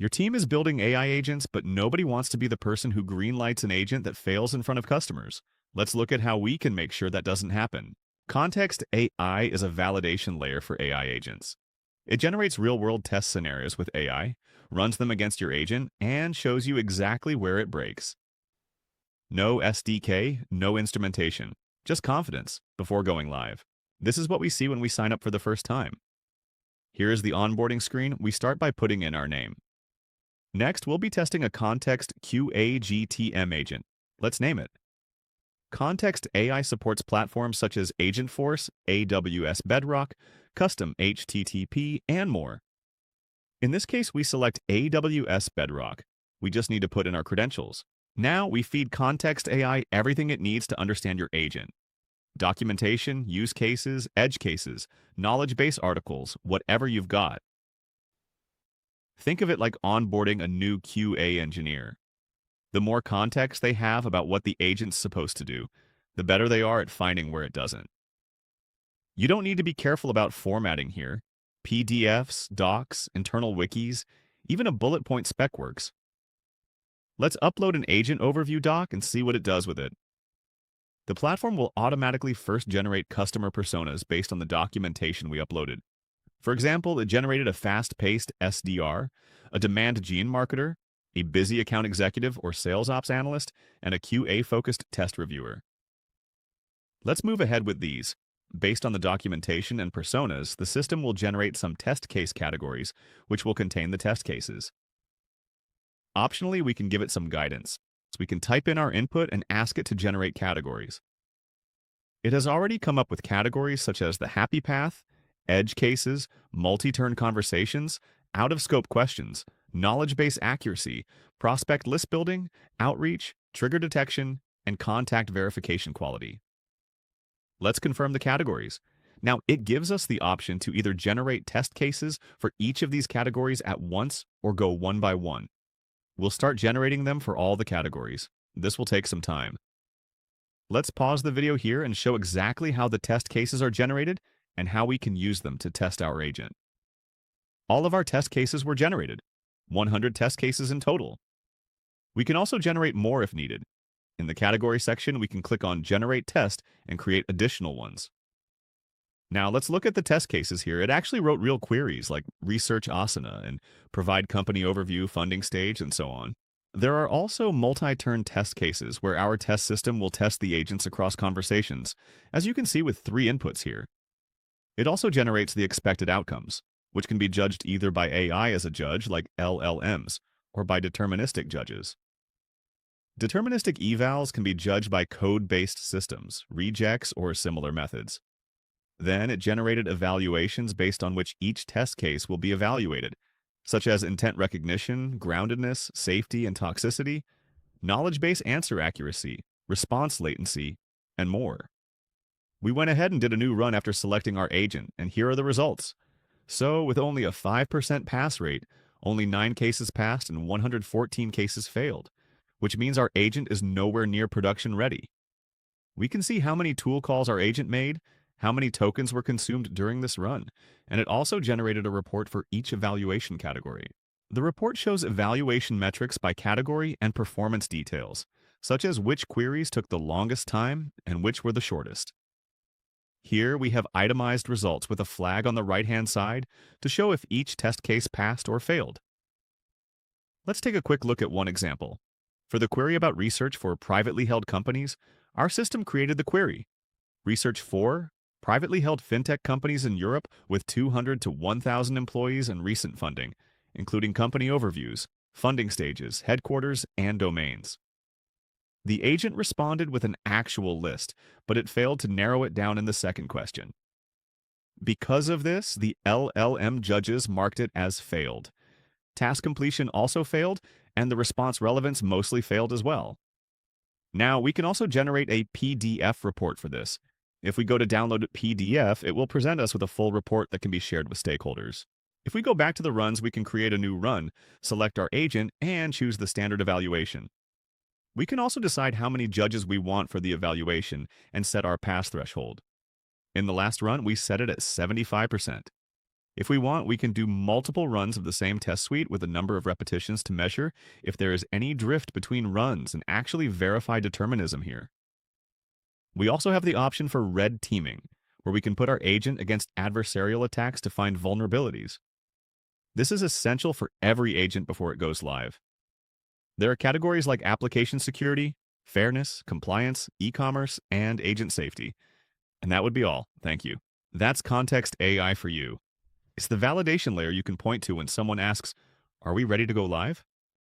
Your team is building AI agents, but nobody wants to be the person who greenlights an agent that fails in front of customers. Let's look at how we can make sure that doesn't happen. Context AI is a validation layer for AI agents. It generates real-world test scenarios with AI, runs them against your agent, and shows you exactly where it breaks. No SDK, no instrumentation, just confidence before going live. This is what we see when we sign up for the first time. Here is the onboarding screen. We start by putting in our name. Next, we'll be testing a ContextQA GTM agent. Let's name it. Context AI supports platforms such as Agentforce, AWS Bedrock, custom HTTP, and more. In this case, we select AWS Bedrock. We just need to put in our credentials. Now we feed Context AI everything it needs to understand your agent. Documentation, use cases, edge cases, knowledge base articles, whatever you've got. Think of it like onboarding a new QA engineer. The more context they have about what the agent's supposed to do, the better they are at finding where it doesn't. You don't need to be careful about formatting here. PDFs, docs, internal wikis, even a bullet point spec works. Let's upload an agent overview doc and see what it does with it. The platform will automatically first generate customer personas based on the documentation we uploaded. For example, it generated a fast-paced SDR, a demand gene marketer, a busy account executive or sales ops analyst, and a QA-focused test reviewer. Let's move ahead with these. Based on the documentation and personas, the system will generate some test case categories, which will contain the test cases. Optionally, we can give it some guidance. So we can type in our input and ask it to generate categories. It has already come up with categories such as the happy path, edge cases, multi-turn conversations, out-of-scope questions, knowledge base accuracy, prospect list building, outreach, trigger detection, and contact verification quality. Let's confirm the categories. Now, it gives us the option to either generate test cases for each of these categories at once or go one by one. We'll start generating them for all the categories. This will take some time. Let's pause the video here and show exactly how the test cases are generated and how we can use them to test our agent. All of our test cases were generated, 100 test cases in total. We can also generate more if needed. In the category section, we can click on Generate Test and create additional ones. Now let's look at the test cases here. It actually wrote real queries like research asana and provide company overview, funding stage, and so on. There are also multi-turn test cases where our test system will test the agents across conversations, as you can see with 3 inputs here. It also generates the expected outcomes, which can be judged either by AI as a judge like LLMs or by deterministic judges. Deterministic evals can be judged by code-based systems, rejects, or similar methods. Then it generated evaluations based on which each test case will be evaluated, such as intent recognition, groundedness, safety and toxicity, knowledge base answer accuracy, response latency, and more. We went ahead and did a new run after selecting our agent, and here are the results. So, with only a 5% pass rate, only 9 cases passed and 114 cases failed, which means our agent is nowhere near production ready. We can see how many tool calls our agent made, how many tokens were consumed during this run, and it also generated a report for each evaluation category. The report shows evaluation metrics by category and performance details, such as which queries took the longest time and which were the shortest. Here we have itemized results with a flag on the right-hand side to show if each test case passed or failed. Let's take a quick look at one example. For the query about research for privately held companies, our system created the query. Research for privately held fintech companies in Europe with 200 to 1,000 employees and recent funding, including company overviews, funding stages, headquarters, and domains. The agent responded with an actual list, but it failed to narrow it down in the second question. Because of this, the LLM judges marked it as failed. Task completion also failed, and the response relevance mostly failed as well. Now, we can also generate a PDF report for this. If we go to download PDF, it will present us with a full report that can be shared with stakeholders. If we go back to the runs, we can create a new run, select our agent, and choose the standard evaluation. We can also decide how many judges we want for the evaluation and set our pass threshold. In the last run, we set it at 75%. If we want, we can do multiple runs of the same test suite with a number of repetitions to measure if there is any drift between runs and actually verify determinism here. We also have the option for red teaming, where we can put our agent against adversarial attacks to find vulnerabilities. This is essential for every agent before it goes live. There are categories like application security, fairness, compliance, e-commerce, and agent safety. And that would be all. Thank you. That's Context AI for you. It's the validation layer you can point to when someone asks, "Are we ready to go live?"